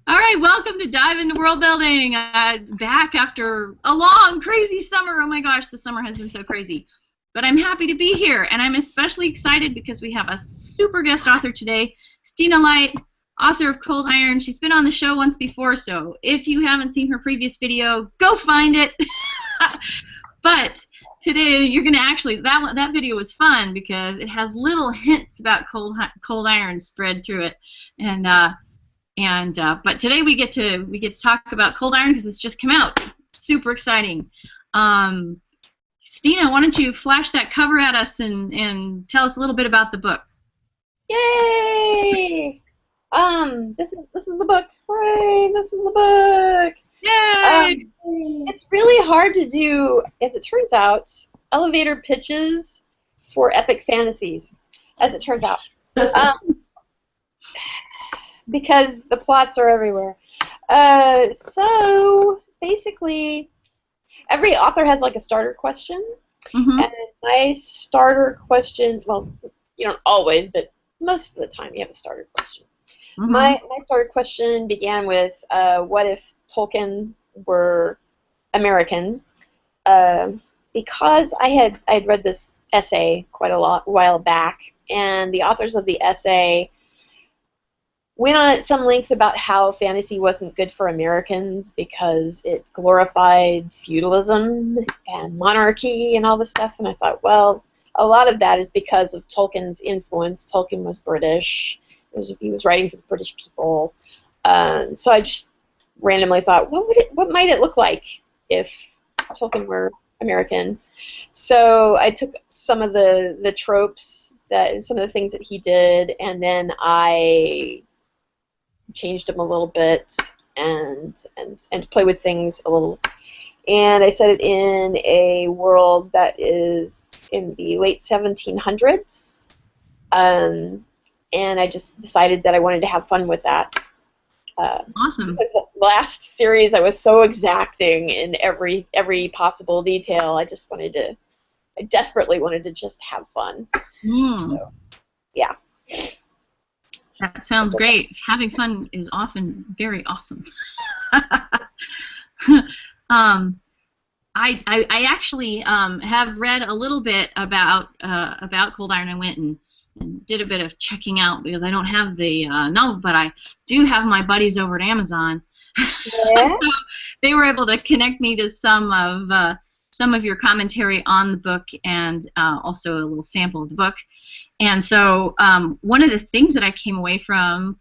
All right, welcome to Dive into World Building. Back after a long, crazy summer. Oh my gosh, the summer has been so crazy. But I'm happy to be here, and I'm especially excited because we have a super guest author today, Stina Leicht, author of Cold Iron. She's been on the show once before, so if you haven't seen her previous video, go find it. But today you're going to actually, that video was fun because it has little hints about cold iron spread through it, but today we get to talk about Cold Iron because it's just come out. Super exciting. Stina, why don't you flash that cover at us and tell us a little bit about the book? Yay! This is the book. Hooray! This is the book. Yay! It's really hard to do, as it turns out, elevator pitches for epic fantasies, as it turns out. Because the plots are everywhere. So basically, every author has like a starter question, and my starter question, well, you don't always, but most of the time you have a starter question. My starter question began with, what if Tolkien were American? Because I had read this essay quite a while back, and the authors of the essay went on at some length about how fantasy wasn't good for Americans because it glorified feudalism and monarchy and all this stuff. And I thought, well, a lot of that is because of Tolkien's influence. Tolkien was British. He was writing for the British people. So I just randomly thought, what might it look like if Tolkien were American? So I took some of the tropes, some of the things that he did, and then I changed them a little bit and play with things a little. And I set it in a world that is in the late 1700s. And I just decided that I wanted to have fun with that. Awesome. Because the last series I was so exacting in every possible detail. I desperately wanted to just have fun. So, yeah. That sounds great. Having fun is often very awesome. I actually have read a little bit about Cold Iron. I went and did a bit of checking out because I don't have the novel, but I do have my buddies over at Amazon. Yeah. So they were able to connect me to some of your commentary on the book and also a little sample of the book. And so one of the things that I came away from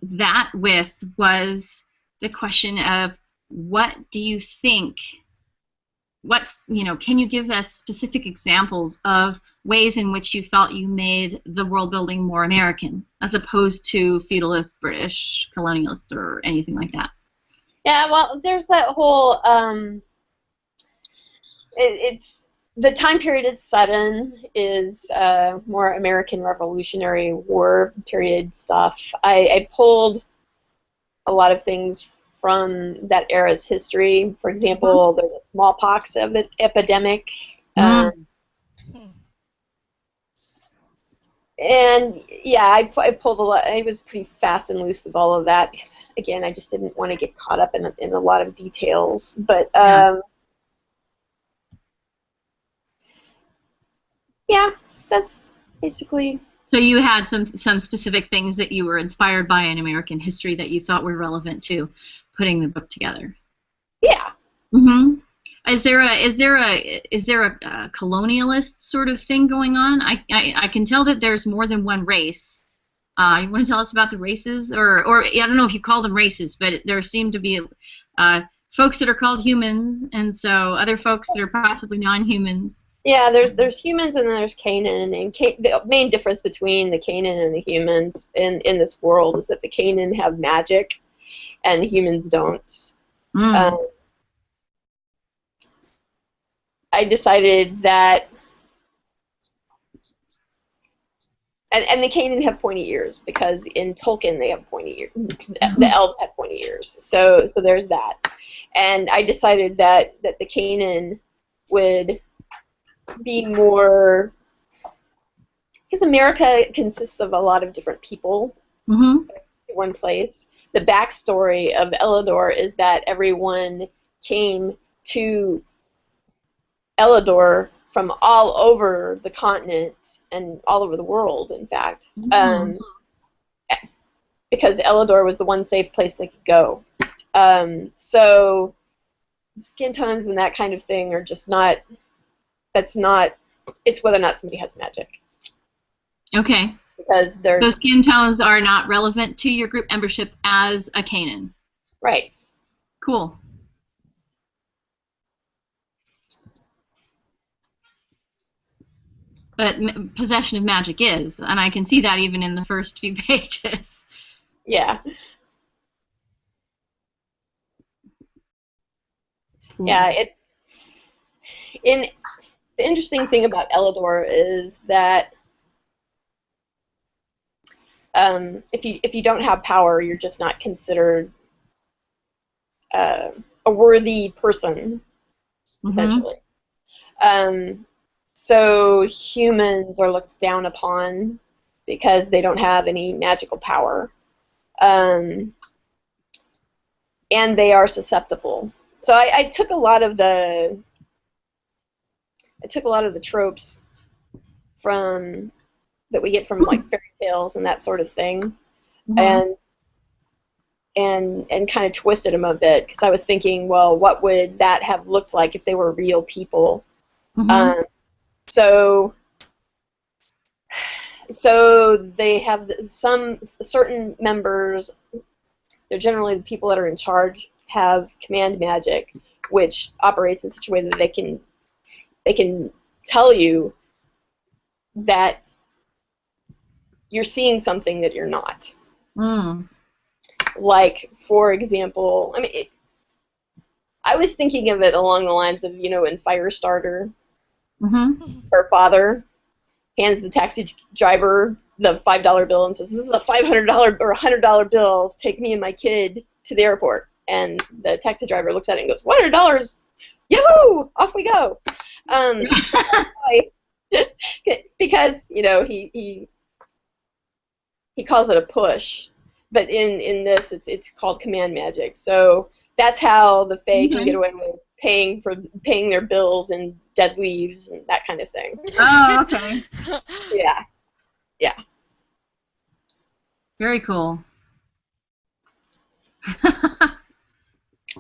that with was the question of what do you think, can you give us specific examples of ways in which you felt you made the world building more American as opposed to feudalist, British, colonialist, or anything like that? Yeah, well, there's that whole, it's the time period it's set in is more American Revolutionary War period stuff. I pulled a lot of things from that era's history. For example, there's a smallpox epidemic. And yeah, I pulled a lot. I was pretty fast and loose with all of that because, again, I just didn't want to get caught up in a lot of details. But yeah, that's basically. So you had some specific things that you were inspired by in American history that you thought were relevant to putting the book together. Yeah. Is there a colonialist sort of thing going on? I can tell that there's more than one race. You want to tell us about the races, or I don't know if you call them races, but there seem to be folks that are called humans, and so other folks that are possibly non-humans. Yeah, there's humans and then there's Canaan, and the main difference between the Canaan and the humans in this world is that the Canaan have magic, and the humans don't. I decided that, and the Canaan have pointy ears because in Tolkien they have pointy ears. The elves have pointy ears, so there's that, and I decided that the Canaan would be more, because America consists of a lot of different people in one place. the backstory of Elidor is that everyone came to Elidor from all over the continent and all over the world, in fact, because Elidor was the one safe place they could go. So skin tones and that kind of thing are just not, it's whether or not somebody has magic. Okay. Because those skin tones are not relevant to your group membership as a Canaan. Right. Cool. But possession of magic is, and I can see that even in the first few pages. Yeah. Yeah, the interesting thing about Elidor is that if you don't have power, you're just not considered a worthy person, essentially. So humans are looked down upon because they don't have any magical power, and they are susceptible. So I took a lot of the tropes that we get from like fairy tales and that sort of thing, and kind of twisted them a bit, because I was thinking, well, what would that have looked like if they were real people? So they have some certain members. They're generally the people that are in charge, have command magic, which operates in such a way that they can tell you that you're seeing something that you're not. Like, for example, I mean, I was thinking of it along the lines of, you know, in Firestarter, her father hands the taxi driver the $5 bill and says, "This is a $500 or $100 bill. Take me and my kid to the airport." And the taxi driver looks at it and goes, $100, yahoo! Off we go. Because, you know, he calls it a push, but in this it's called command magic. So that's how the Fae can get away with paying their bills and dead leaves and that kind of thing. Oh, okay. Yeah. Very cool.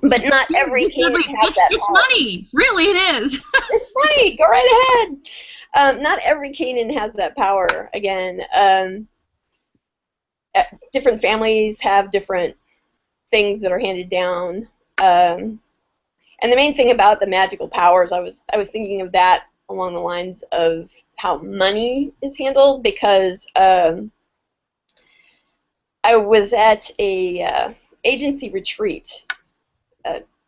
But not every Canaan has that It's power. money. Really, it is. It's money. Go right ahead. Not every Canaan has that power. Again, different families have different things that are handed down. And the main thing about the magical powers, I was thinking of that along the lines of how money is handled, because I was at a agency retreat.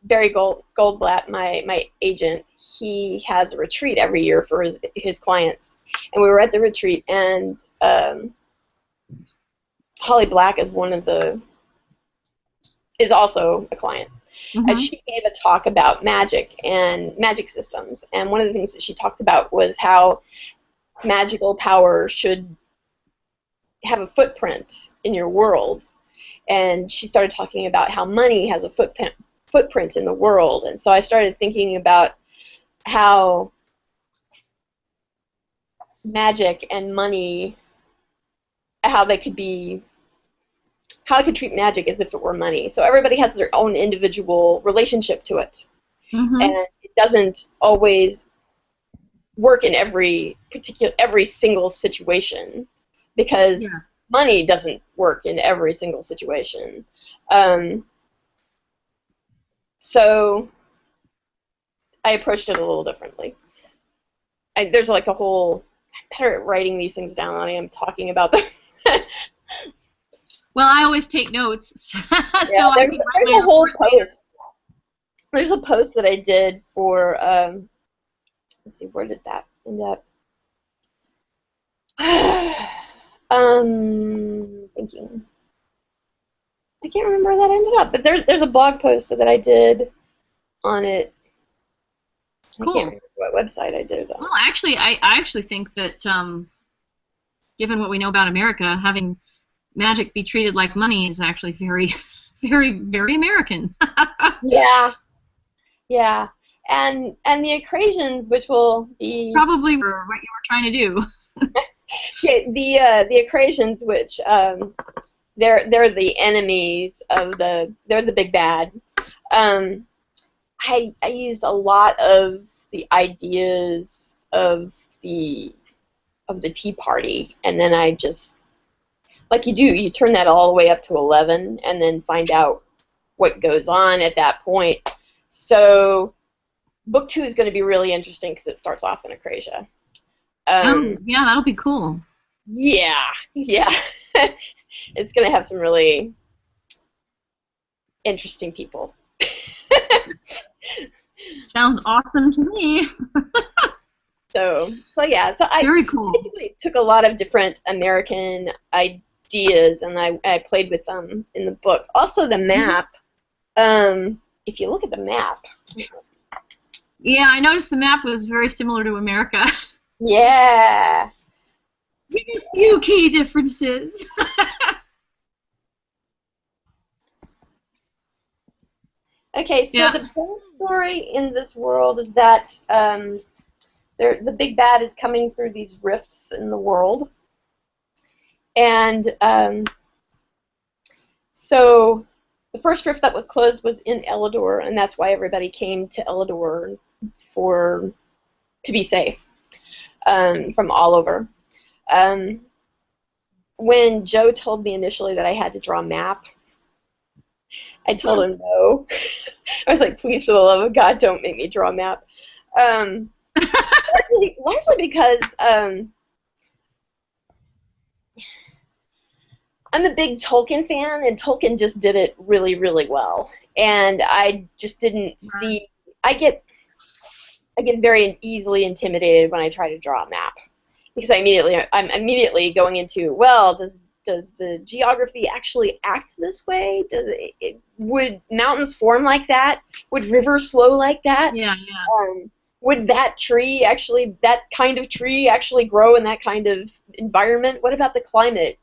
Barry Goldblatt, my agent, he has a retreat every year for his clients, and we were at the retreat, and Holly Black is also a client. And she gave a talk about magic and magic systems, and one of the things that she talked about was how magical power should have a footprint in your world. And she started talking about how money has a footprint in the world, and so I started thinking about how magic and money, how I could treat magic as if it were money. So everybody has their own individual relationship to it, and it doesn't always work in every single situation, because money doesn't work in every single situation. So I approached it a little differently. There's like a whole, I'm better at writing these things down than I am talking about them. Well, I always take notes, so yeah, I can there's a whole post. There's a post that I did for, let's see, where did that end up? Thinking. I can't remember where that ended up, but there's a blog post that I did on it. Cool. I can't remember what website I did it on. Well, actually, I actually think that, given what we know about America, having magic be treated like money is actually very, Very, very American. Yeah, yeah. And the Acrasians, which will be Probably what you were trying to do. okay, the Acrasians, which they're the enemies of they're the big bad. I used a lot of the ideas of the Tea Party, and then I just, like you turn that all the way up to 11, and then find out what goes on at that point. So book 2 is going to be really interesting because it starts off in Acrasia. Oh, yeah, that'll be cool. Yeah, yeah. It's going to have some really interesting people. Sounds awesome to me. So yeah. So I Very cool. basically took a lot of different American ideas and I played with them in the book. Also, the map. If you look at the map. Yeah, I noticed the map was very similar to America. Yeah. With a few key differences. Okay, so Yeah. the backstory in this world is that the big bad is coming through these rifts in the world, and so the first rift that was closed was in Elador, and that's why everybody came to Elador to be safe from all over. When Joe told me initially that I had to draw a map, I told him no. I was like, please, for the love of God, don't make me draw a map. Largely because I'm a big Tolkien fan, and Tolkien just did it really, really well. And I just didn't see. I get very easily intimidated when I try to draw a map because I'm immediately going into, well, does the geography actually act this way? Would mountains form like that? Would rivers flow like that? Yeah, yeah. Would that kind of tree actually grow in that kind of environment? What about the climate?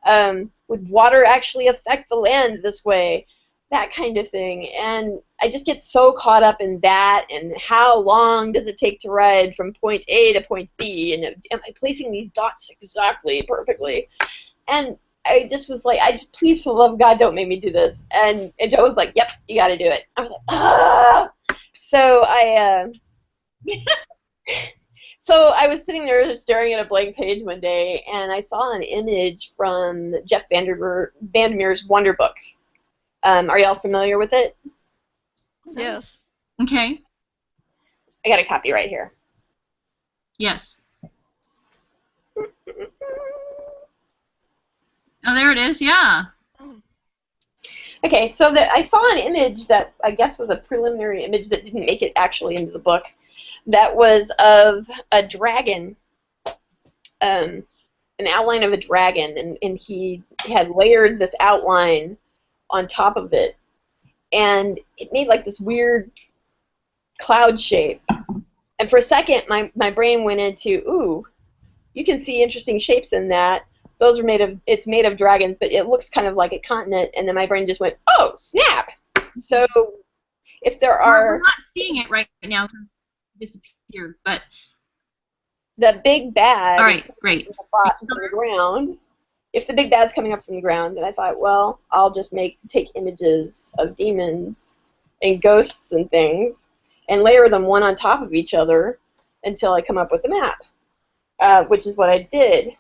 Would water actually affect the land this way? That kind of thing. And I just get so caught up in that, and how long does it take to ride from point A to point B, and am I placing these dots exactly, perfectly? And I just was like, please, for the love of God, don't make me do this. And Joe was like, yep, you got to do it. I was like, ah! So so I was sitting there staring at a blank page one day, and I saw an image from Jeff Vandermeer's Wonder Book. Are y'all familiar with it? Yes. Okay. I got a copy right here. Yes. Oh, there it is. Yeah. Okay, so I saw an image that I guess was a preliminary image that didn't make it actually into the book. That was of a dragon, an outline of a dragon, and he had layered this outline on top of it, and it made like this weird cloud shape. And for a second, my brain went into, ooh, you can see interesting shapes in that. Those are it's made of dragons, but it looks kind of like a continent. And then my brain just went, oh, snap! So if there are... We're not seeing it right now because it disappeared, but... The big bad all right, great. From the ground. If the big bad's coming up from the ground, then I thought, well, I'll just take images of demons and ghosts and things and layer them one on top of each other until I come up with the map, which is what I did.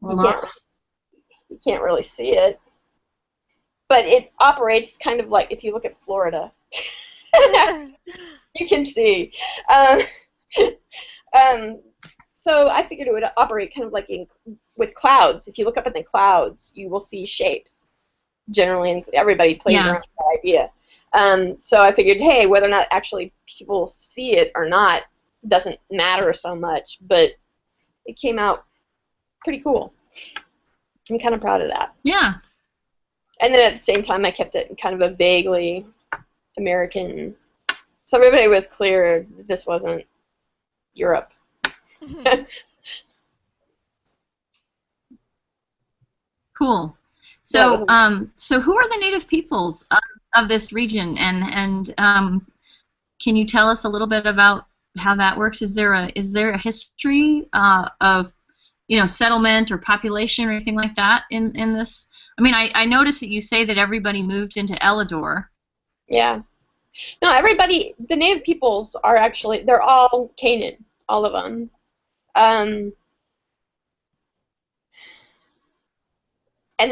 You can't really see it, but it operates kind of like if you look at Florida. You can see. So I figured it would operate kind of like with clouds. If you look up in the clouds, you will see shapes. Generally, and everybody plays around with that idea. So I figured, hey, whether or not actually people see it or not doesn't matter so much, but it came out pretty cool. I'm kind of proud of that. Yeah. And then at the same time, I kept it in kind of a vaguely American, so everybody was clear that this wasn't Europe. Cool. So, so who are the native peoples of this region, and can you tell us a little bit about how that works? Is there a history of settlement or population or anything like that in this? I mean, I noticed that you say that everybody moved into Elidor. Yeah. No, everybody, the native peoples are actually, they're all Canaan, all of them. And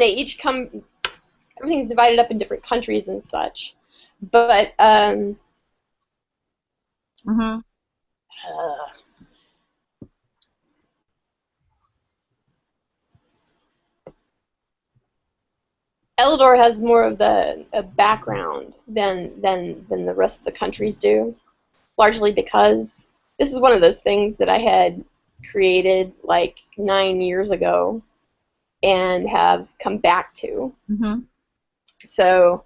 they each come, everything's divided up in different countries and such. But, Eldor has more of a background than the rest of the countries do, largely because this is one of those things that I had created like 9 years ago and have come back to. So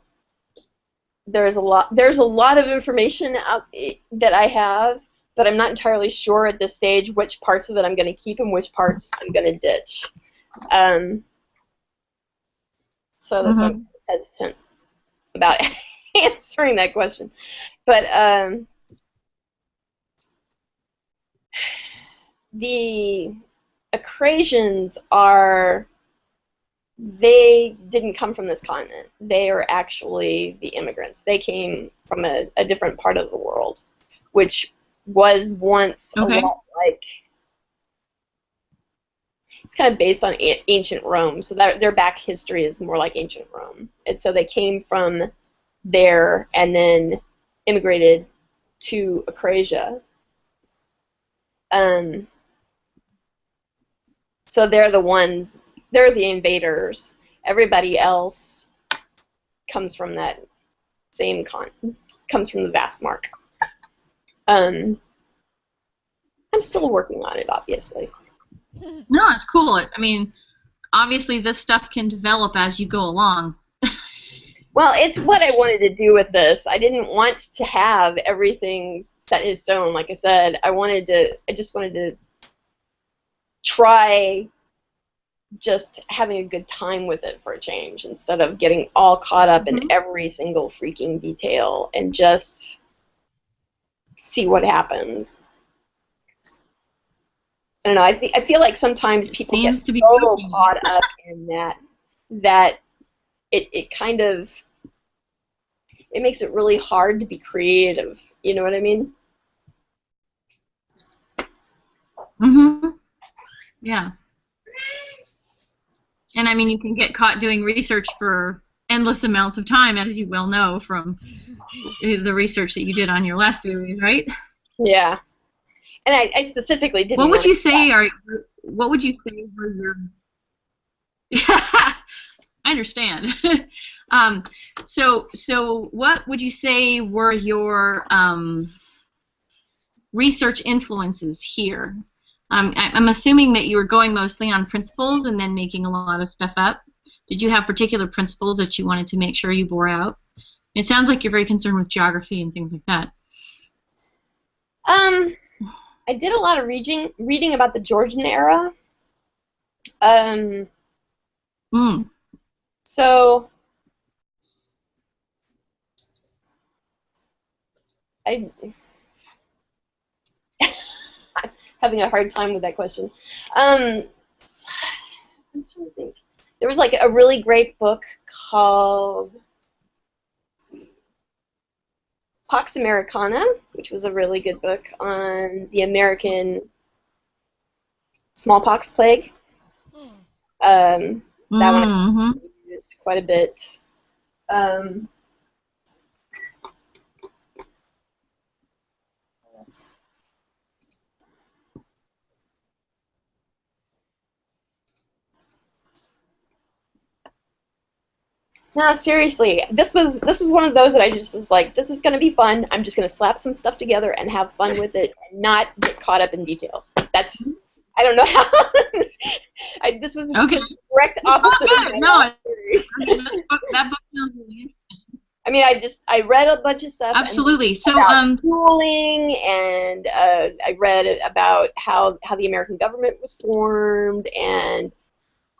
there's a lot of information out that I have, but I'm not entirely sure at this stage which parts of it I'm going to keep and which parts I'm going to ditch. So that's why I'm hesitant about answering that question. But the Acrasians they didn't come from this continent. They are actually the immigrants. They came from a different part of the world, which was once a lot like, it's kind of based on ancient Rome, so their back history is more like ancient Rome. And so they came from there and then immigrated to Acrasia. So they're the invaders. Everybody else comes from that same comes from the vast mark. I'm still working on it, obviously. No, it's cool. I mean, obviously this stuff can develop as you go along. Well, it's what I wanted to do with this. I didn't want to have everything set in stone, like I said. I just wanted to try just having a good time with it for a change, instead of getting all caught up in every single freaking detail, and just see what happens. I don't know. I feel like sometimes people get so caught up in that it kind of, it makes it really hard to be creative. You know what I mean? Yeah. And I mean, you can get caught doing research for endless amounts of time, as you well know from the research that you did on your last series, right? Yeah. And I specifically didn't. What would you say were your? I understand. So what would you say were your research influences here? I'm assuming that you were going mostly on principles and then making a lot of stuff up. Did you have particular principles that you wanted to make sure you bore out? It sounds like you're very concerned with geography and things like that. I did a lot of reading about the Georgian era. So I'm having a hard time with that question. I'm trying to think. There was like a really great book called Pax Americana, which was a really good book on the American smallpox plague. That one I used quite a bit. No, seriously, this was one of those that I just was like, this is gonna be fun. I'm just gonna slap some stuff together and have fun with it, and not get caught up in details. That's, I don't know how. This was just the direct opposite of my last series. That book sounds really interesting. I mean, I read a bunch of stuff. Absolutely. So schooling, and I read about how the American government was formed, and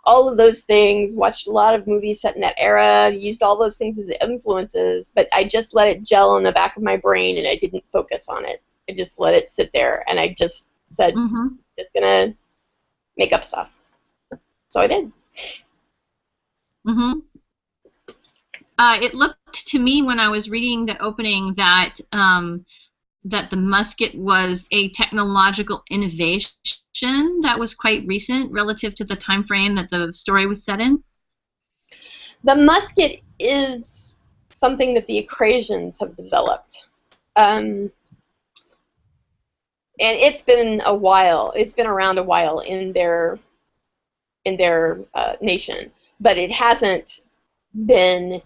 all of those things, watched a lot of movies set in that era, used all those things as influences, but I just let it gel in the back of my brain and I didn't focus on it. I just let it sit there and I just said, just gonna make up stuff. So I did. It looked to me when I was reading the opening that that the musket was a technological innovation that was quite recent relative to the time frame that the story was set in. The musket is something that the Acrasians have developed. And it's been a while. It's been around a while in their nation, but it hasn't been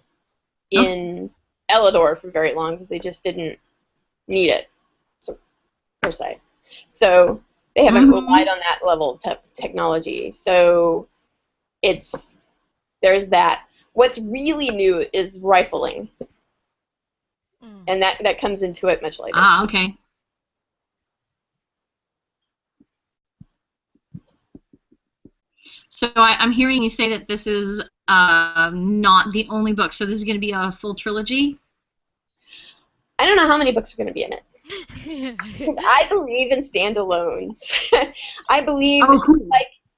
in Elador for very long because they just didn't need it, per se. So they haven't relied on that level of technology. So there's that. What's really new is rifling, and that comes into it much later. Ah, okay. So I'm hearing you say that this is not the only book. So this is going to be a full trilogy? I don't know how many books are going to be in it. Because I believe in standalones. I believe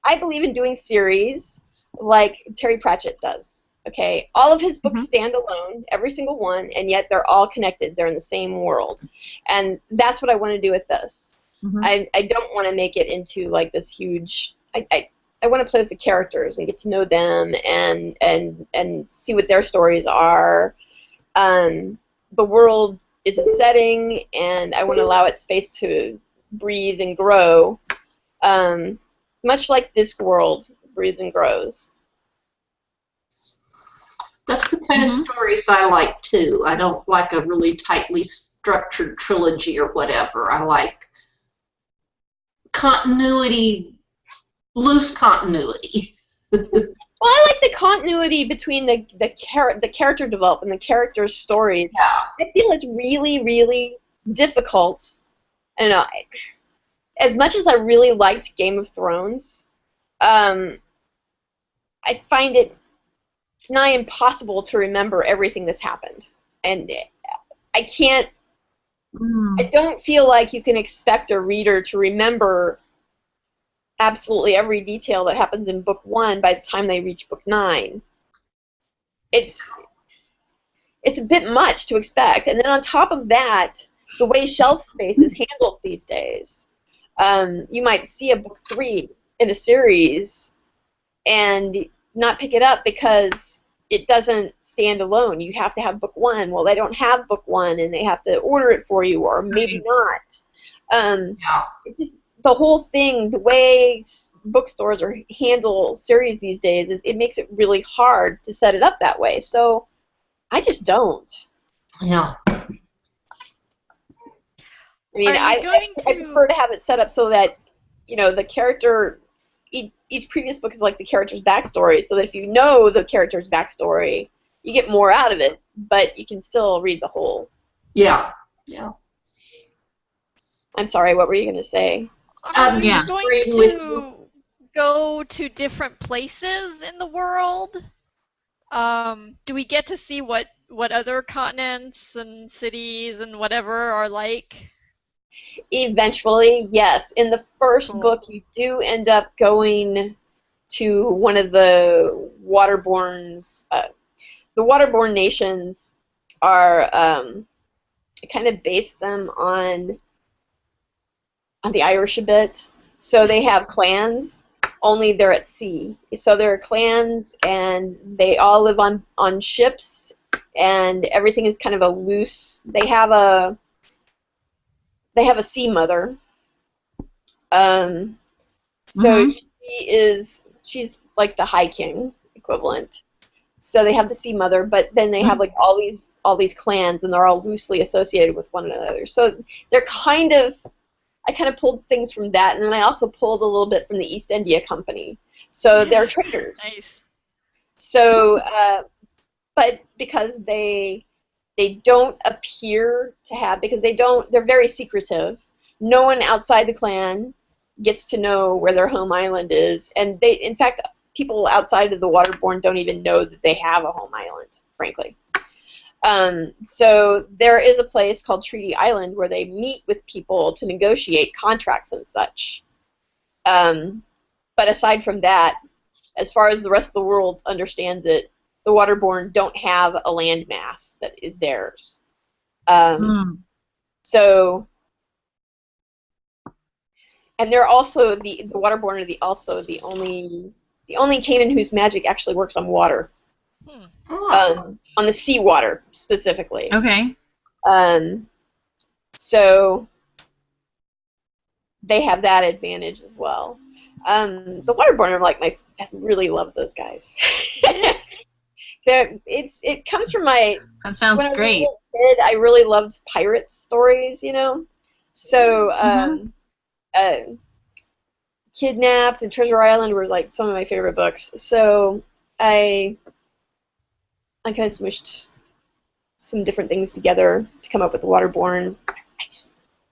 I believe in doing series like Terry Pratchett does. Okay, all of his books stand alone, every single one, and yet they're all connected. They're in the same world, and that's what I want to do with this. I don't want to make it into like this huge. I want to play with the characters and get to know them and see what their stories are. The world is a setting, and I want to allow it space to breathe and grow, much like Discworld breathes and grows. That's the kind of stories I like, too. I don't like a really tightly structured trilogy or whatever. I like continuity, loose continuity. Well, I like the continuity between the character development, the characters' stories. Yeah. I feel it's really, really difficult. I don't know. As much as I really liked Game of Thrones, I find it nigh impossible to remember everything that's happened, and I can't. I don't feel like you can expect a reader to remember absolutely every detail that happens in book 1 by the time they reach book 9. It's a bit much to expect, and then on top of that, the way shelf space is handled these days, you might see a book 3 in a series and not pick it up because it doesn't stand alone. You have to have book 1. Well, they don't have book 1, and they have to order it for you, or maybe not. It's just the whole thing, the way bookstores handle series these days, it makes it really hard to set it up that way. So I just don't. Yeah. I mean, I prefer to have it set up so that, you know, the character, each previous book is like the character's backstory, so that if you know the character's backstory, you get more out of it, but you can still read the whole. Yeah. Yeah. I'm sorry, what were you going to say? Are you going to go to different places in the world? Do we get to see what other continents and cities and whatever are like? Eventually, yes. In the first book, you do end up going to one of the waterborns. The waterborn nations are kind of based them on the Irish a bit. So they have clans, only they're at sea. So there are clans, and they all live on ships, and everything is kind of a loose. They have a sea mother. So she's like the High King equivalent. So they have the sea mother, but then they have like all these clans, and they're all loosely associated with one another. So they're I kind of pulled things from that, and then I also pulled a little bit from the East India Company. So they're traders. Nice. So, but because they don't appear to have, because they're very secretive. No one outside the clan gets to know where their home island is, and in fact, people outside of the Waterborne don't even know that they have a home island, frankly. So there is a place called Treaty Island where they meet with people to negotiate contracts and such. But aside from that, as far as the rest of the world understands it, the Waterborne don't have a landmass that is theirs. So, and they're also the Waterborne are also the only Canaan whose magic actually works on water, on the seawater specifically. Okay. So they have that advantage as well. The Waterborne are like I really love those guys. It comes from my. That sounds when great. I was a kid, I really loved pirate stories, you know. So, Kidnapped and Treasure Island were like some of my favorite books. So I kind of smushed some different things together to come up with the Waterborne.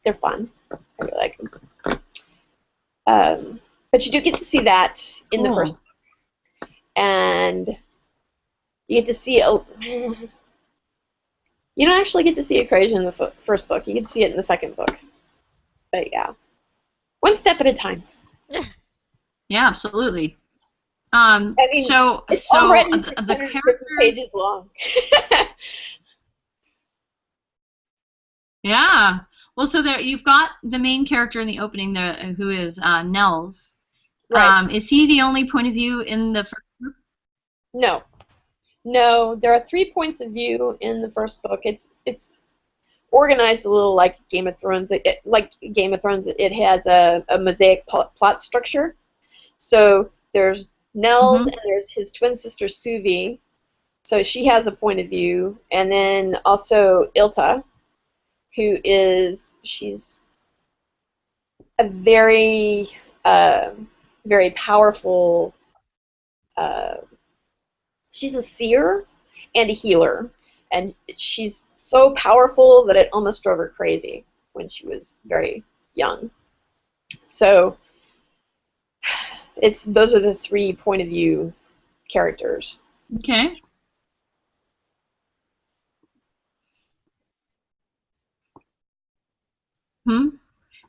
They're fun. I really like them. But you do get to see that in the first book, and you get to see you don't actually get to see Equation in the first book. You get to see it in the second book. But yeah, one step at a time. Yeah, absolutely. I mean, so already the 650 characters. pages long. Yeah. Well, so there you've got the main character in the opening, who is Nels. Right. Is he the only point of view in the first book? No. No, there are 3 points of view in the first book. It's organized a little like Game of Thrones. It has a mosaic plot structure. So there's Nels and there's his twin sister Suvi. So she has a point of view, and then also Ilta, she's a very very powerful. She's a seer and a healer, and she's so powerful that it almost drove her crazy when she was very young. So those are the 3 point of view characters. Okay.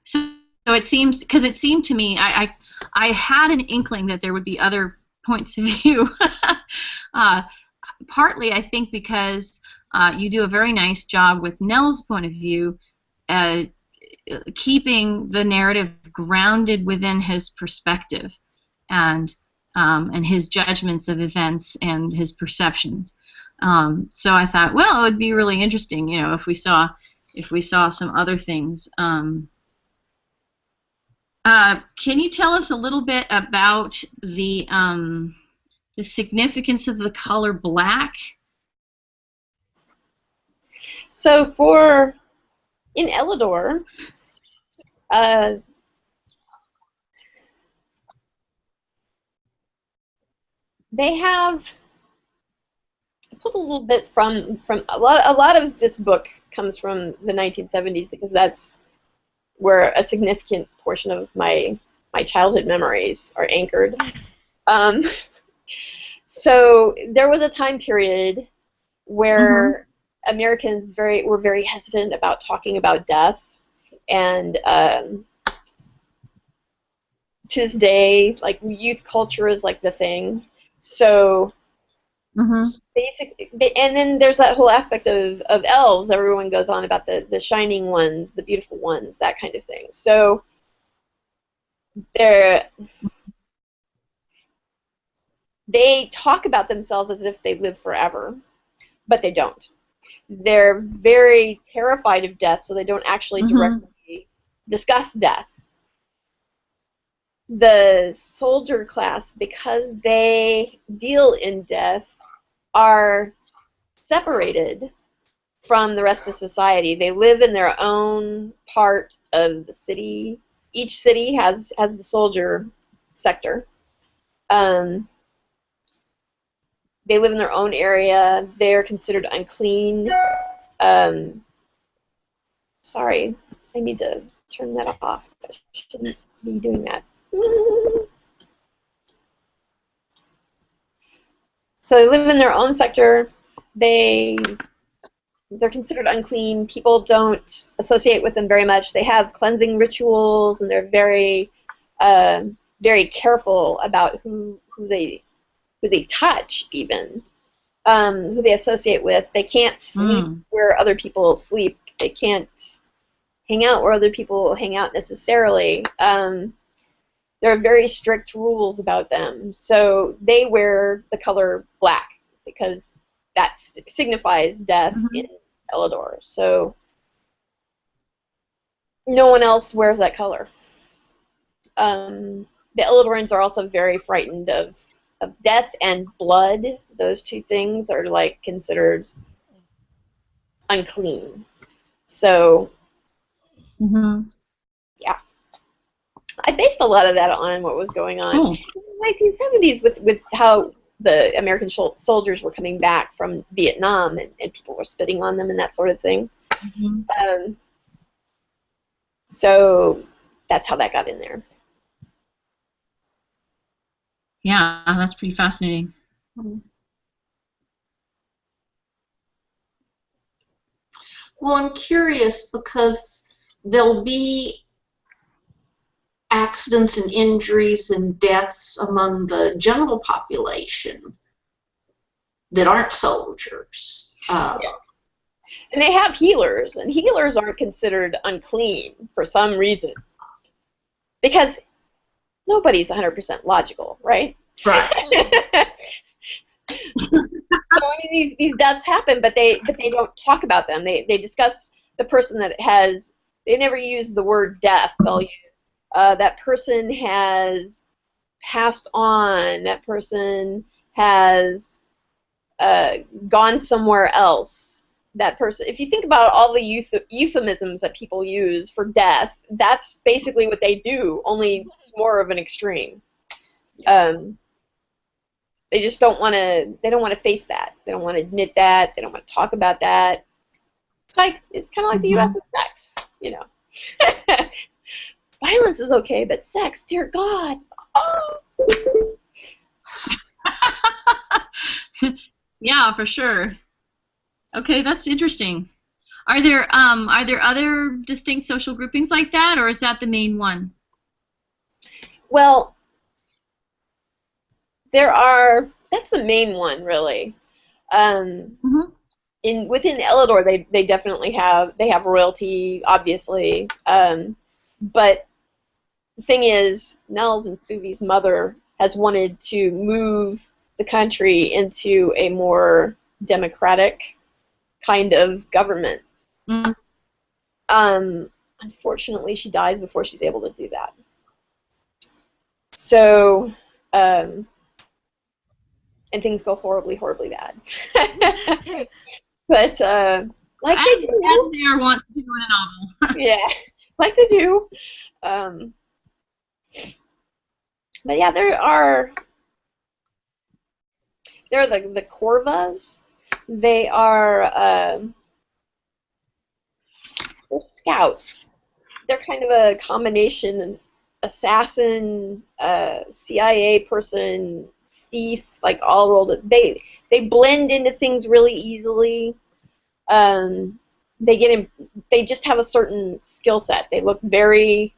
So it seems, because it seemed to me, I had an inkling that there would be other points of view. Partly, I think, because you do a very nice job with Nell's point of view, keeping the narrative grounded within his perspective and his judgments of events and his perceptions. So I thought, well, it would be really interesting, you know, if we saw some other things. Can you tell us a little bit about the significance of the color black? So in Elidor, they have pulled a little bit from a lot of this book comes from the 1970s, because that's where a significant portion of my childhood memories are anchored. So there was a time period where Americans were very hesitant about talking about death, and to this day, like, youth culture is like the thing. So basically, and then there's that whole aspect of elves. Everyone goes on about the shining ones, the beautiful ones, that kind of thing. So they talk about themselves as if they live forever, but they don't. They're very terrified of death, so they don't actually directly discuss death. The soldier class, because they deal in death, are separated from the rest of society. They live in their own part of the city. Each city has the soldier sector. They live in their own area. They are considered unclean. Sorry, I need to turn that off. I shouldn't be doing that. So they live in their own sector. They're considered unclean. People don't associate with them very much. They have cleansing rituals, and they're very, very careful about who they touch, even who they associate with. They can't sleep where other people sleep. They can't hang out where other people hang out necessarily. There are very strict rules about them. So they wear the color black because that signifies death in Elador. So no one else wears that color. The Eladorians are also very frightened of death and blood. Those two things are like considered unclean. So yeah. I based a lot of that on what was going on in the 1970s with how the American soldiers were coming back from Vietnam and people were spitting on them and that sort of thing. So that's how that got in there. Yeah, that's pretty fascinating. Well, I'm curious because there'll be accidents and injuries and deaths among the general population that aren't soldiers. And they have healers, and healers aren't considered unclean for some reason. Because nobody's 100% logical, right? Right. So, I mean, these deaths happen, but they don't talk about them. They discuss the person that has. They never use the word death. They'll use that person has passed on. That person has gone somewhere else. That person. If you think about all the euphemisms that people use for death, that's basically what they do. Only it's more of an extreme. They just don't want to. They don't want to face that. They don't want to admit that. They don't want to talk about that. It's kind of like the U.S. and sex, you know. Violence is okay, but sex, dear God. Oh. Yeah, for sure. Okay, that's interesting. Are there other distinct social groupings like that, or is that the main one? Well, there are. That's the main one, really. Within Elador, they definitely have royalty, obviously. But the thing is, Nels and Suvi's mother has wanted to move the country into a more democratic kind of government. Unfortunately, she dies before she's able to do that. So, and things go horribly, horribly bad. But like they do. As they are wont to do in a novel. Yeah, like they do. But yeah, there are the Corvas. They are they're scouts. They're kind of a combination assassin, CIA person, thief, like all rolled. They blend into things really easily. They just have a certain skill set. They look very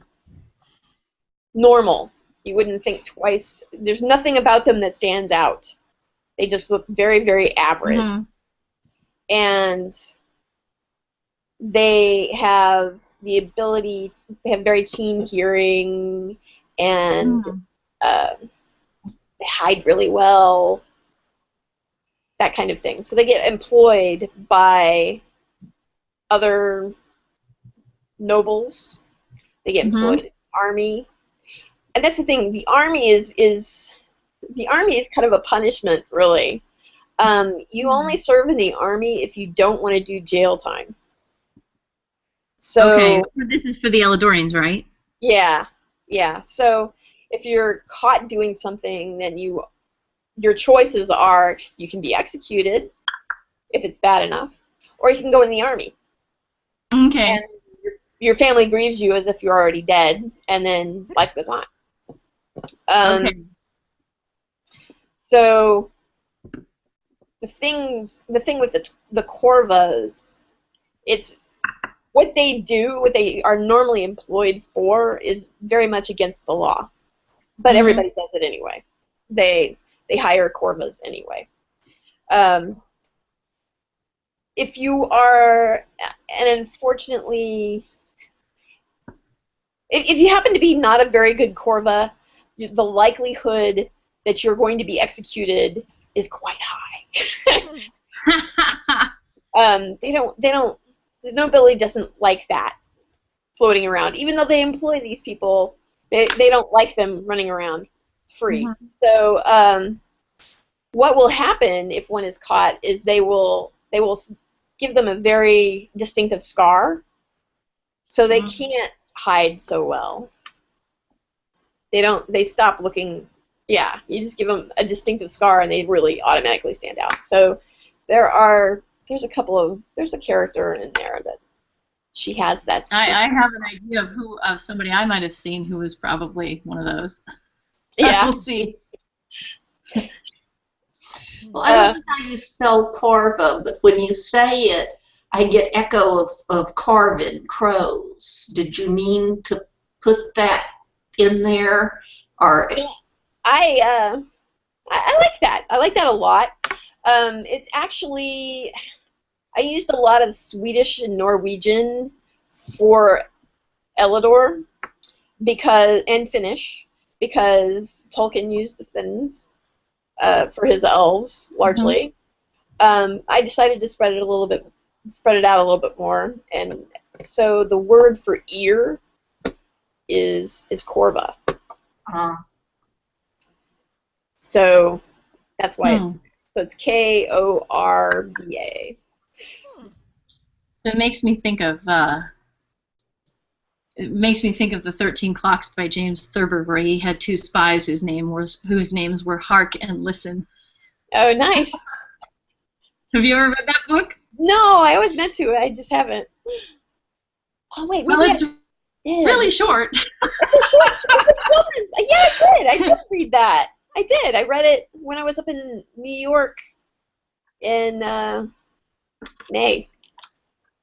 normal. You wouldn't think twice. There's nothing about them that stands out. They just look very, very average. And they have the ability, they have very keen hearing, and they hide really well, that kind of thing. So they get employed by other nobles. They get employed in the army. And that's the thing, the army is kind of a punishment, really. You only serve in the army if you don't want to do jail time. So, okay, this is for the Eladorians, right? Yeah, yeah. So if you're caught doing something, then your choices are you can be executed if it's bad enough, or you can go in the army. Okay. And your family grieves you as if you're already dead, and then life goes on. Okay. So the thing with the corvas, it's what they do, what they are normally employed for, is very much against the law. But everybody does it anyway. They hire corvas anyway. If you are, and unfortunately, if you happen to be not a very good corva, the likelihood that you're going to be executed is quite high. The nobility doesn't like that floating around, even though they employ these people. They don't like them running around free. So what will happen if one is caught is they will give them a very distinctive scar, so they can't hide so well. They stop looking. Yeah, you just give them a distinctive scar and they really automatically stand out. So there's a character in there that she has that. I have an idea of somebody I might have seen who was probably one of those. Yeah. We'll see. Well, I don't know how you spell corva, but when you say it, I get echo of carved crows. Did you mean to put that in there, or? I like that. I like that a lot. It's actually, I used a lot of Swedish and Norwegian for Elidor and Finnish, because Tolkien used the Finns for his elves largely. I decided to spread it out a little bit more, and so the word for ear is corva. So that's why it's Korva. So it makes me think of the 13 Clocks by James Thurber, where he had two spies whose names were Hark and Listen. Oh, nice. Have you ever read that book? No, I always meant to. I just haven't. Oh wait, well, it's really short. Yeah, I did read that. I did. I read it when I was up in New York in May,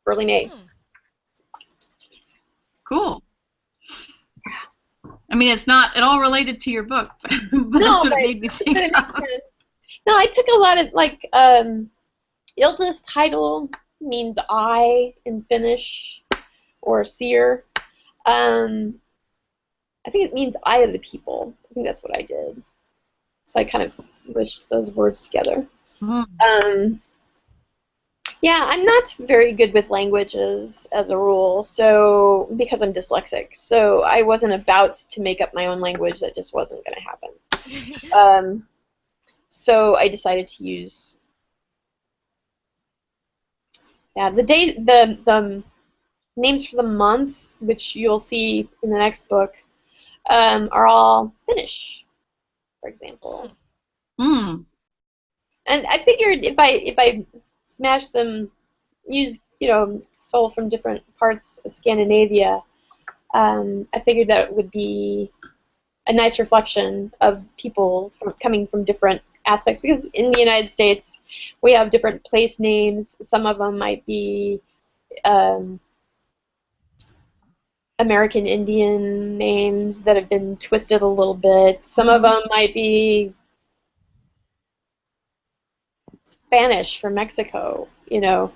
early May. Cool. I mean, it's not at all related to your book, but that's what it made me think of. No, I took a lot of, like, Ilda's title means eye in Finnish, or seer. I think it means eye of the people. I think that's what I did. So I kind of wished those words together. Yeah, I'm not very good with languages as a rule, so because I'm dyslexic. So I wasn't about to make up my own language. That just wasn't going to happen. So I decided to use the names for the months, which you'll see in the next book, are all Finnish, for example. And I figured if I smash them, stole from different parts of Scandinavia, I figured that it would be a nice reflection of people coming from different aspects, because in the United States we have different place names. Some of them might be American Indian names that have been twisted a little bit. Some of them might be Spanish from Mexico, and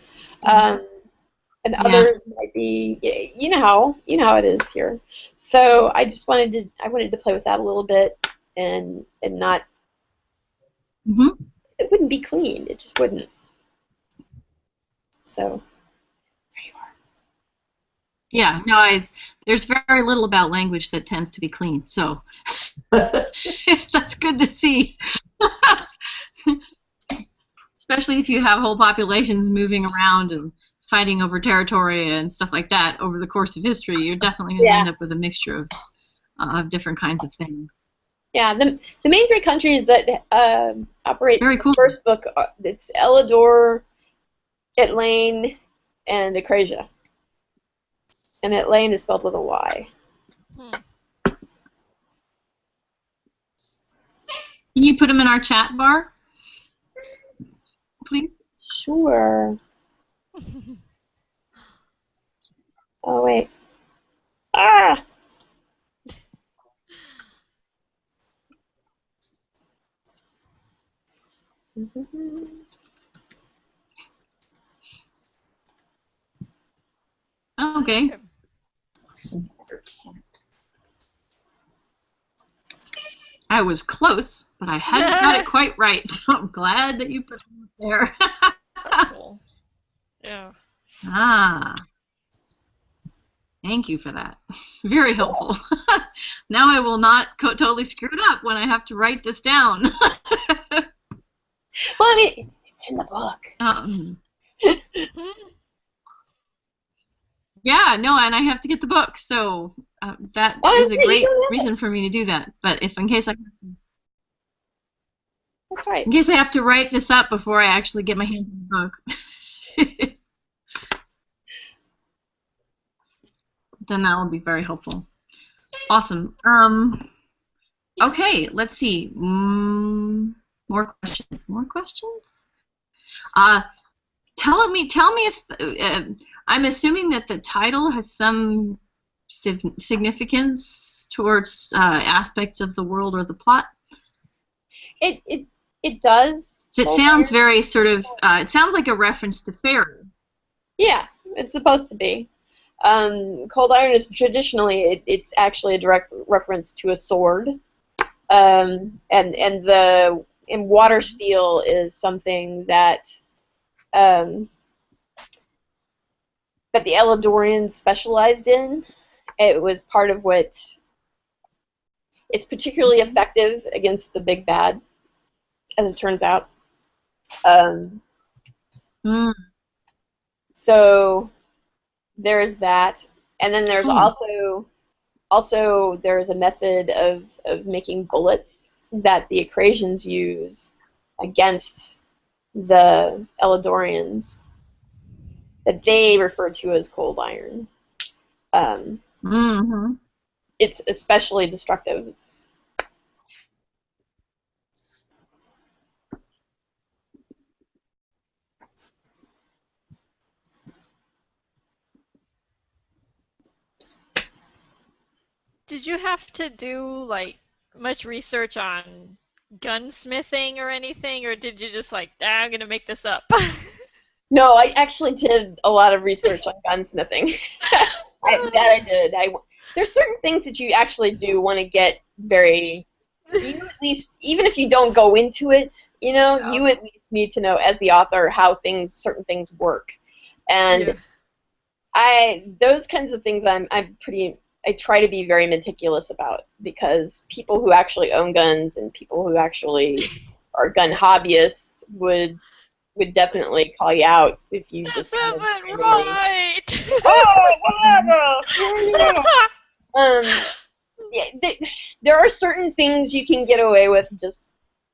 others might be, you know how it is here. So I just wanted to play with that a little bit, and not. It wouldn't be clean. It just wouldn't. So there you are. Yeah, no, there's very little about language that tends to be clean, so that's good to see. Especially if you have whole populations moving around and fighting over territory and stuff like that over the course of history, you're definitely going to end up with a mixture of different kinds of things. Yeah, the main three countries that operate Very cool. The first book, it's Elidor, Etlane, and Ekrasia. And Etlane is spelled with a Y. Can you put them in our chat bar? please? Sure. Oh, wait. Ah! Okay. I was close, but I hadn't got it quite right. So I'm glad that you put it there. That's cool. Yeah. Ah. Thank you for that. Very helpful. Now I will not totally screw it up when I have to write this down. Well, I mean, it's in the book. Yeah, no, and I have to get the book, so that is a great reason for me to do that. But if in case That's right. in case I have to write this up before I actually get my hands on the book, then that will be very helpful. Awesome. Okay, let's see. More questions. More questions? Tell me if I'm assuming that the title has some significance towards aspects of the world or the plot. It does. So it sounds very sort of. It sounds like a reference to fairy. Yes, it's supposed to be. Cold iron is traditionally it's actually a direct reference to a sword, and water steel is something that that the Eladorians specialized in. It was part of what. It's particularly effective against the big bad, as it turns out. So there's that, and then there's also there's a method of making bullets that the Acrasians use against the Eladorians that they refer to as cold iron. It's especially destructive. Did you have to do like much research on gunsmithing or anything, or did you just like, I'm gonna make this up? No, I actually did a lot of research on gunsmithing. I did. There's certain things that you actually do want to get very. You at least, even if you don't go into it, you at least need to know as the author how certain things work, and those kinds of things I try to be very meticulous about, because people who actually own guns and people who actually are gun hobbyists would definitely call you out if you just kind of right. Oh, whatever. There are certain things you can get away with just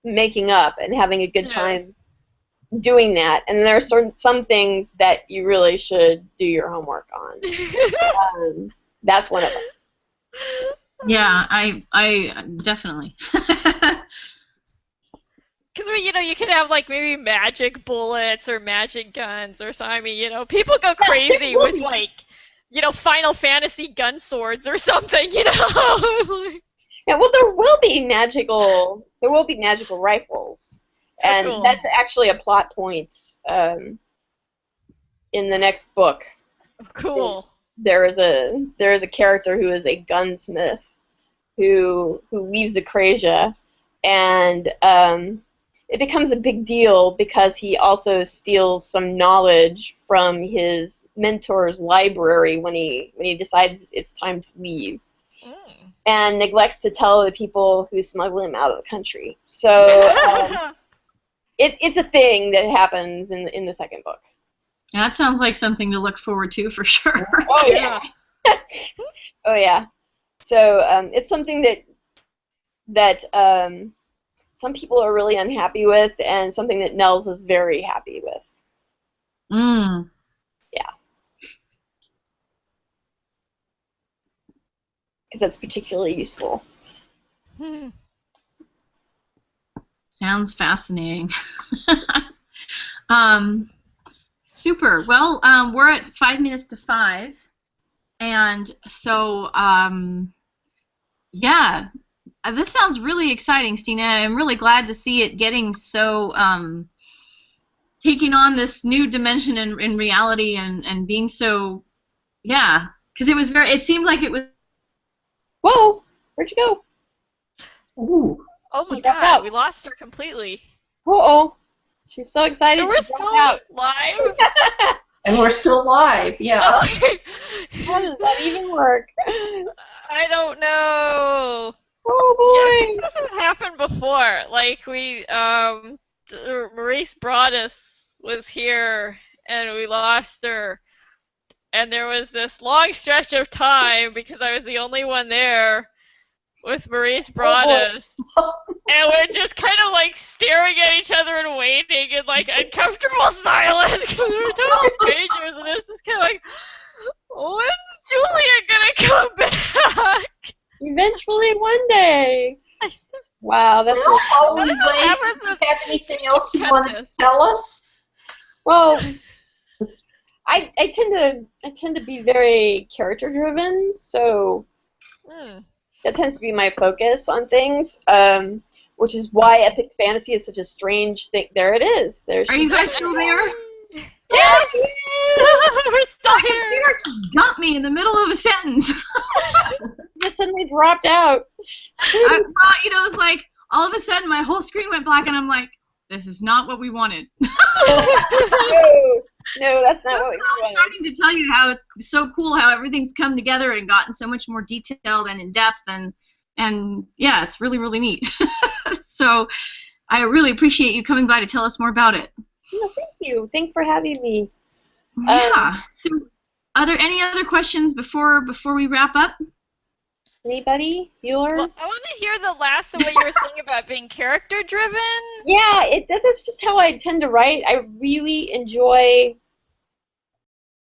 making up and having a good time doing that, and there are some things that you really should do your homework on. That's one of them. Yeah, I definitely. Because you could have like maybe magic bullets or magic guns or something. I mean, people go crazy with like, Final Fantasy gun swords or something. Yeah, well, there will be magical rifles, and cool. That's actually a plot point in the next book. Cool. There is a character who is a gunsmith who leaves Acrasia, and it becomes a big deal because he also steals some knowledge from his mentor's library when he decides it's time to leave, and neglects to tell the people who smuggle him out of the country. So it's a thing that happens in the second book. That sounds like something to look forward to for sure. Oh yeah. Oh yeah. So it's something that some people are really unhappy with, and something that Nels is very happy with. Yeah. Because that's particularly useful. Sounds fascinating. Super. Well, we're at 5 minutes to 5, and so yeah, this sounds really exciting, Stina. I'm really glad to see it getting so taking on this new dimension in reality and being so, yeah, because it seemed like it was. Whoa, where'd you go? Ooh. Oh my She dropped god, out. we lost her completely. Uh-oh. She's so excited So she we're dropped still out. live? And we're still live, yeah. Okay. How does that even work? I don't know. Oh Yeah, boy. this has happened before. Like Maurice Broadus was here and we lost her. And there was this long stretch of time because I was the only one there with Maurice Broadus. And we're just kind of like staring at each other and waiting in like uncomfortable silence because we're total strangers. And it's just kind of like, when's Julia gonna come back? Eventually, one day. Wow, that's Well, while we What happens wait, do you if have anything else you cut wanted to this? tell us? well. I tend to be very character driven, so that tends to be my focus on things. Which is why epic fantasy is such a strange thing. There it is. Are you guys still there? Yes! We're still My here. computer just dumped me in the middle of a sentence. Just suddenly dropped out. Well, it was like all of a sudden my whole screen went black, and I'm like, this is not what we wanted. No, that's not Just what when I was we wanted. starting to tell you how it's so cool how everything's come together and gotten so much more detailed and in depth, and yeah, it's really, really neat. So I really appreciate you coming by to tell us more about it. No, thank you. Thanks for having me. Yeah. So are there any other questions before we wrap up? Anybody? Bueller? Well, I want to hear the last of what you were saying about being character driven. Yeah, that's just how I tend to write. I really enjoy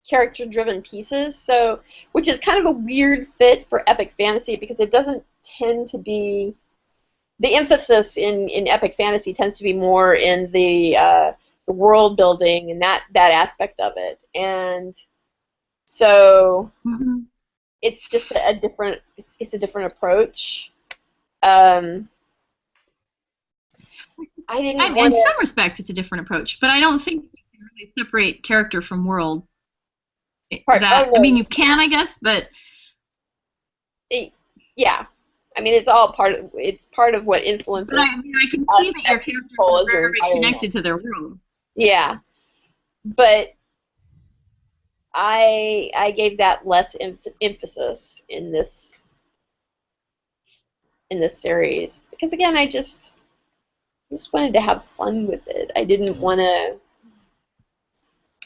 character-driven pieces, so which is kind of a weird fit for epic fantasy because it doesn't tend to be the emphasis in epic fantasy tends to be more in the world building and that aspect of it, and so it's just a different it's a different approach. I didn't. In some respects, it's a different approach, but I don't think you can really separate character from world. I mean, you can, I guess, but yeah. I mean, it's all part of what influences. But I can see that your characters are very connected to their world. Yeah, but I gave that less emphasis in this series because again, I just wanted to have fun with it. I didn't want to.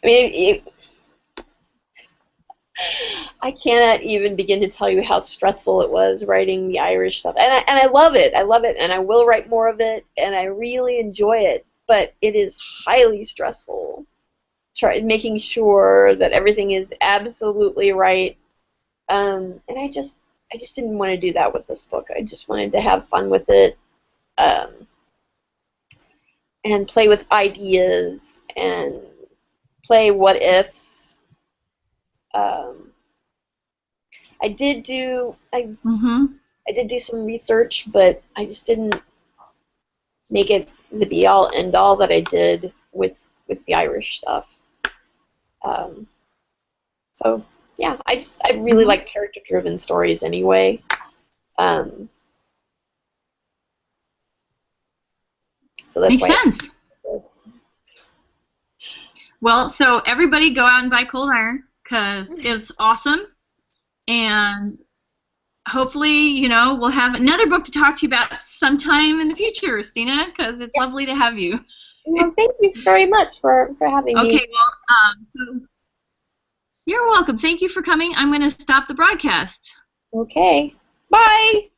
I mean, I cannot even begin to tell you how stressful it was writing the Irish stuff, and I love it. I love it, and I will write more of it, and I really enjoy it. But it is highly stressful. Making sure that everything is absolutely right, and I just didn't want to do that with this book. I just wanted to have fun with it, and play with ideas and play what ifs. I did do some research, but I just didn't make it the be all end all that I did with the Irish stuff. So yeah, I really like character driven stories anyway. So that's makes sense. Well, so everybody go out and buy Cold Iron because it's awesome. And hopefully, we'll have another book to talk to you about sometime in the future, Stina, because it's lovely to have you. Well, thank you very much for having me. Okay, well, you're welcome. Thank you for coming. I'm going to stop the broadcast. Okay. Bye.